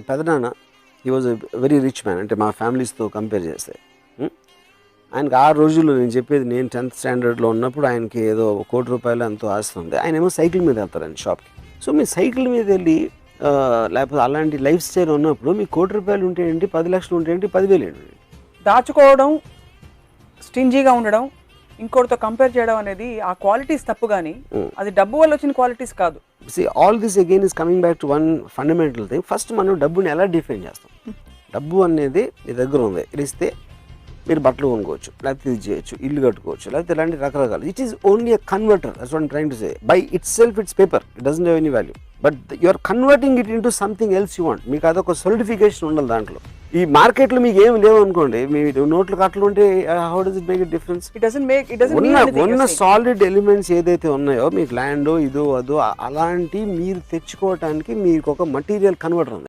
పెదనాన్న he was very rich man, అంటే మా ఫ్యామిలీస్తో కంపేర్ చేస్తే. ఆయనకి ఆ రోజుల్లో నేను చెప్పేది, నేను 10th స్టాండర్డ్లో ఉన్నప్పుడు ఆయనకి ఏదో ₹1,00,00,000 ఎంతో ఆస్తుంది. ఆయన ఏమో సైకిల్ మీద వెళ్తారండి షాప్కి. సో మీ సైకిల్ మీద వెళ్ళి లేకపోతే అలాంటి లైఫ్ స్టైల్ ఉన్నప్పుడు మీకు ₹1,00,00,000 ఉంటే ఏంటి, 10 లక్షలు ఉంటే ఏంటి, 10,000 ఏంటి? దాచుకోవడం, స్టింజీగా ఉండడం, ఇంకోటితో కంపేర్ చేయడం అనేది ఆ క్వాలిటీస్ తప్పు, కానీ అది డబ్బు వల్ల వచ్చిన క్వాలిటీస్ కాదు. See, all this again is coming back to one fundamental thing. First మనం డబ్బుని ఎలా డిఫైన్ చేస్తాం? డబ్బు అనేది మీ దగ్గర ఉంది, ఇస్తే మీరు బట్టలు కొనుక్కోవచ్చు, లేకపోతే ఇది చేయొచ్చు, ఇల్లు కట్టుకోవచ్చు, లేకపోతే ఇలాంటి రకరకాలు. It is only a converter. That's what I'm trying to say. By itself it's paper, it doesn't have any value, but you are converting it into something else you want. మీకు అదొక solidification ఉండాలి దాంట్లో. ఈ మార్కెట్లో మీకు ఏమి లేవు అనుకోండి, మీ నోట్లు కట్టలు ఉంటే how does it make a difference? ఉన్న సాలిడ్ ఎలిమెంట్స్ ఏదైతే ఉన్నాయో, మీకు ల్యాండో ఇదో అదో అలాంటి మీరు తెచ్చుకోవటానికి మీకు ఒక మటీరియల్ కన్వర్టర్ ఉంది.